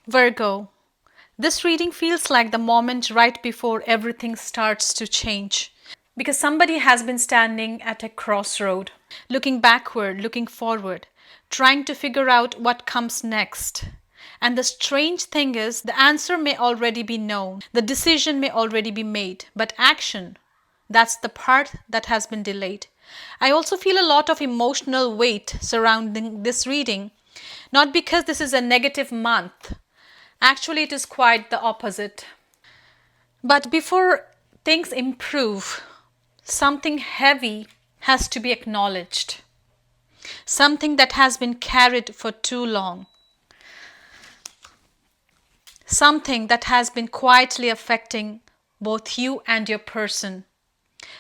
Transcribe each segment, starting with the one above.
Virgo, this reading feels like the moment right before everything starts to change. Because somebody has been standing at a crossroad, looking backward, looking forward, trying to figure out what comes next. And the strange thing is, the answer may already be known, the decision may already be made, but action, that's the part that has been delayed. I also feel a lot of emotional weight surrounding this reading, not because this is a negative month. Actually, it is quite the opposite. But before things improve, something heavy has to be acknowledged. Something that has been carried for too long. Something that has been quietly affecting both you and your person.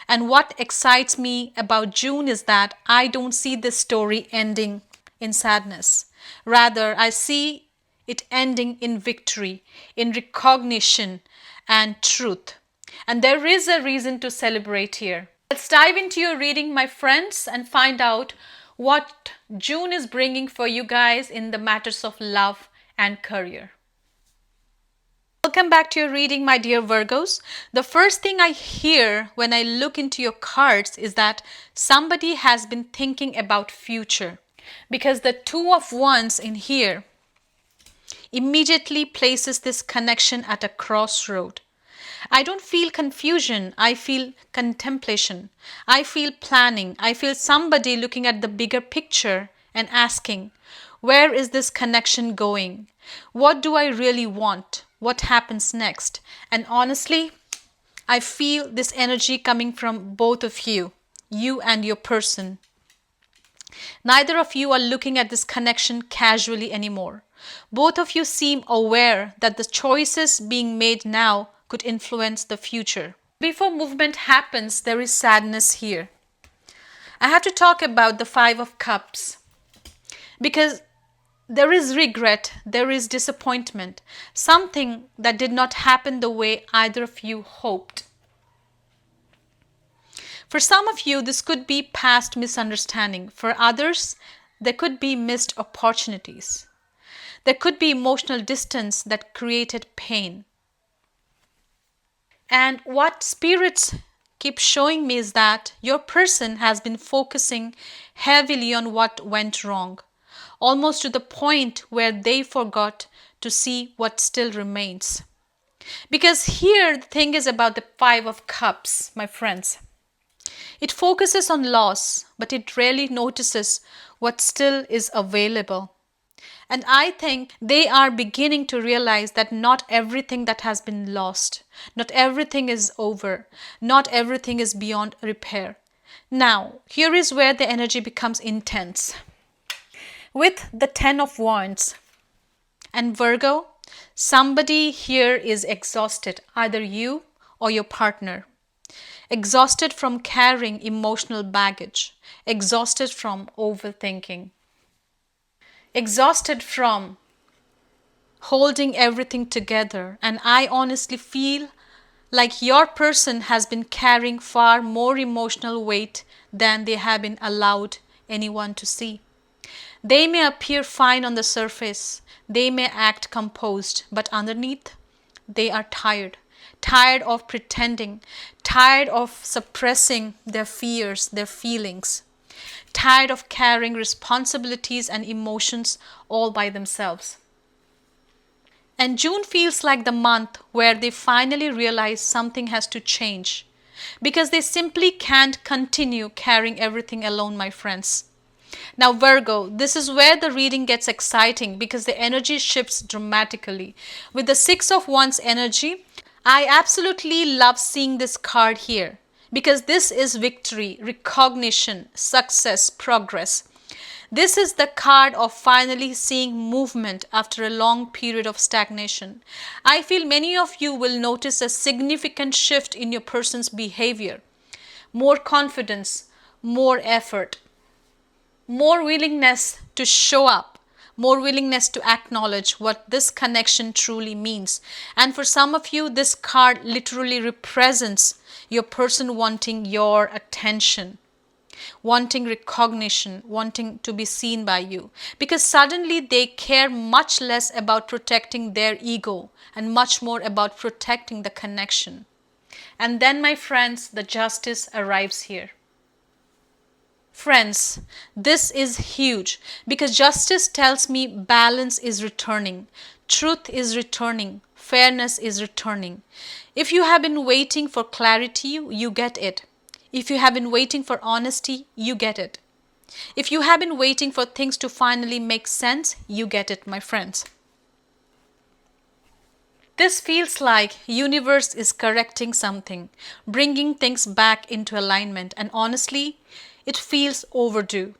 And what excites me about June is that I don't see this story ending in sadness. Rather, I see it ending in victory, in recognition and truth. And there is a reason to celebrate here. Let's dive into your reading, my friends, and find out what June is bringing for you guys in the matters of love and career. Welcome back to your reading, my dear Virgos. The first thing I hear when I look into your cards is that somebody has been thinking about future, because the Two of Wands in here immediately places this connection at a crossroad. I don't feel confusion, I feel contemplation. I feel planning. I feel somebody looking at the bigger picture and asking, where is this connection going? What do I really want? What happens next? And honestly, I feel this energy coming from both of you and your person. Neither of you are looking at this connection casually anymore. Both of you seem aware that the choices being made now could influence the future. Before movement happens, there is sadness here. I have to talk about the Five of Cups because there is regret, there is disappointment, something that did not happen the way either of you hoped. For some of you, this could be past misunderstanding. For others, there could be missed opportunities. There could be emotional distance that created pain. And what spirits keep showing me is that your person has been focusing heavily on what went wrong, almost to the point where they forgot to see what still remains. Because here the thing is about the Five of Cups, my friends. It focuses on loss, but it rarely notices what still is available. And I think they are beginning to realize that not everything that has been lost, not everything is over, not everything is beyond repair. Now, here is where the energy becomes intense. With the Ten of Wands and Virgo, somebody here is exhausted, either you or your partner. Exhausted from carrying emotional baggage, exhausted from overthinking, exhausted from holding everything together. And I honestly feel like your person has been carrying far more emotional weight than they have been allowed anyone to see. They may appear fine on the surface, they may act composed, but underneath, they are tired. Tired of pretending, tired of suppressing their fears, their feelings, tired of carrying responsibilities and emotions all by themselves. And June feels like the month where they finally realize something has to change, because they simply can't continue carrying everything alone, my friends. Now, Virgo, this is where the reading gets exciting because the energy shifts dramatically. With the Six of Wands energy, I absolutely love seeing this card here because this is victory, recognition, success, progress. This is the card of finally seeing movement after a long period of stagnation. I feel many of you will notice a significant shift in your person's behavior. More confidence, more effort, more willingness to show up, more willingness to acknowledge what this connection truly means. And for some of you, this card literally represents your person wanting your attention. wanting recognition, wanting to be seen by you. Because suddenly they care much less about protecting their ego and much more about protecting the connection. And then, my friends, the justice arrives here. Friends, this is huge because justice tells me balance is returning, truth is returning, fairness is returning. If you have been waiting for clarity, you get it. If you have been waiting for honesty, you get it. If you have been waiting for things to finally make sense, you get it, my friends. This feels like universe is correcting something, bringing things back into alignment, and honestly, it feels overdue.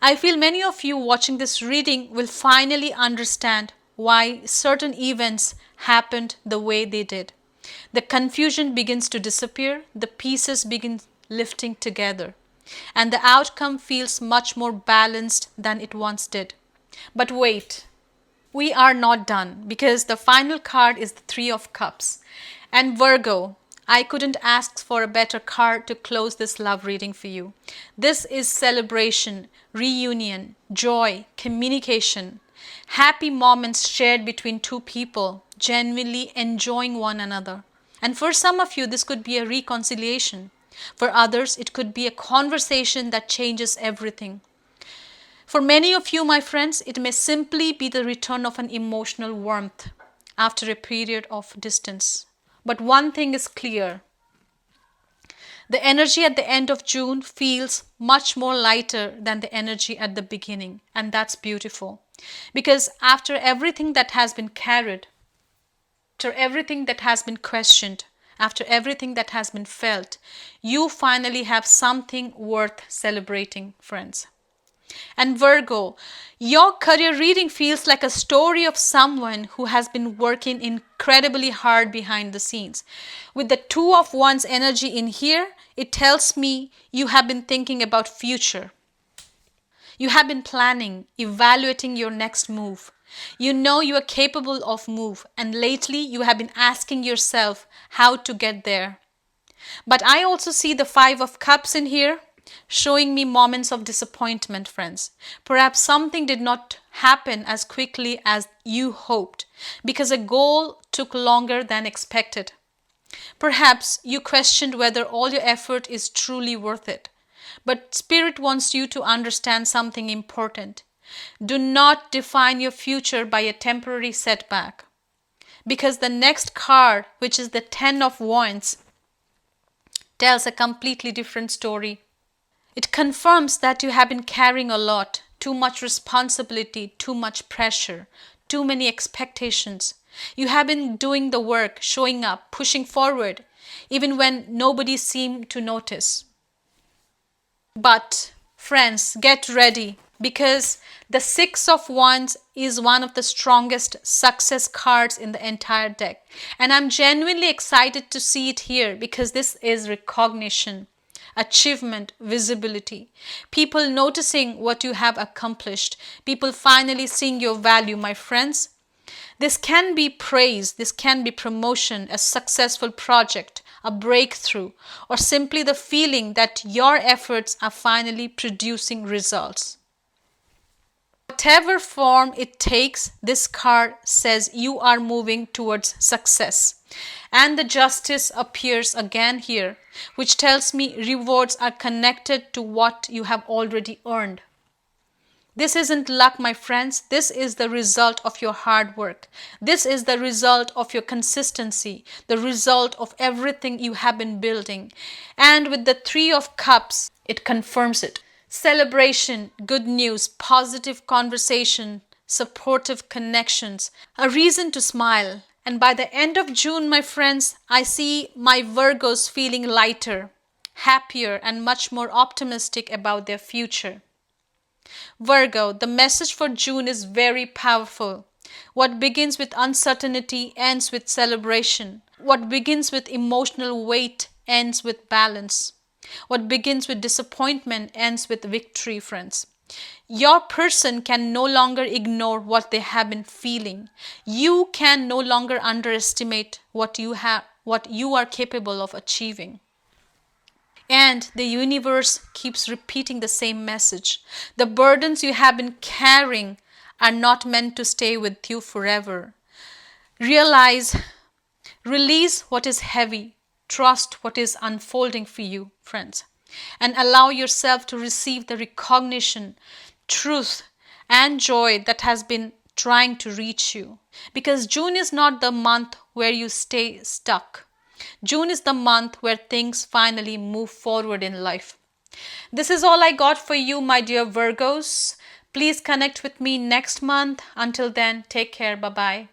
I feel many of you watching this reading will finally understand why certain events happened the way they did. The confusion begins to disappear, the pieces begin lifting together, and the outcome feels much more balanced than it once did. But wait, we are not done because the final card is the Three of Cups. And Virgo, I couldn't ask for a better card to close this love reading for you. This is celebration, reunion, joy, communication, happy moments shared between two people, genuinely enjoying one another. And for some of you, this could be a reconciliation. For others, it could be a conversation that changes everything. For many of you, my friends, it may simply be the return of an emotional warmth after a period of distance. But one thing is clear. The energy at the end of June feels much more lighter than the energy at the beginning. And that's beautiful. Because after everything that has been carried, after everything that has been questioned, after everything that has been felt, you finally have something worth celebrating, friends. And Virgo, your career reading feels like a story of someone who has been working incredibly hard behind the scenes. With the Two of Wands energy in here, it tells me you have been thinking about future. You have been planning, evaluating your next move. You know you are capable of move, and lately you have been asking yourself how to get there. But I also see the Five of Cups in here, showing me moments of disappointment, friends. Perhaps something did not happen as quickly as you hoped because a goal took longer than expected. Perhaps you questioned whether all your effort is truly worth it. But Spirit wants you to understand something important. Do not define your future by a temporary setback. Because the next card, which is the Ten of Wands, tells a completely different story. It confirms that you have been carrying a lot, too much responsibility, too much pressure, too many expectations. You have been doing the work, showing up, pushing forward, even when nobody seemed to notice. But, friends, get ready because the Six of Wands is one of the strongest success cards in the entire deck. And I'm genuinely excited to see it here because this is recognition, achievement, visibility. People noticing what you have accomplished. People finally seeing your value, my friends. This can be praise, this can be promotion, a successful project, a breakthrough, or simply the feeling that your efforts are finally producing results. Whatever form it takes, this card says you are moving towards success. And the justice appears again here, which tells me rewards are connected to what you have already earned. This isn't luck, my friends. This is the result of your hard work. This is the result of your consistency, the result of everything you have been building. And with the Three of Cups, it confirms it. Celebration, good news, positive conversation, supportive connections, a reason to smile. And by the end of June, my friends, I see my Virgos feeling lighter, happier, and much more optimistic about their future. Virgo, the message for June is very powerful. What begins with uncertainty ends with celebration. What begins with emotional weight ends with balance. What begins with disappointment ends with victory, friends. Your person can no longer ignore what they have been feeling. You can no longer underestimate what you are capable of achieving. And the universe keeps repeating the same message. The burdens you have been carrying are not meant to stay with you forever. Realize, release what is heavy, trust what is unfolding for you, friends, and allow yourself to receive the recognition, truth, and joy that has been trying to reach you. Because June is not the month where you stay stuck. June is the month where things finally move forward in life. This is all I got for you, my dear Virgos. Please connect with me next month. Until then, take care. Bye bye.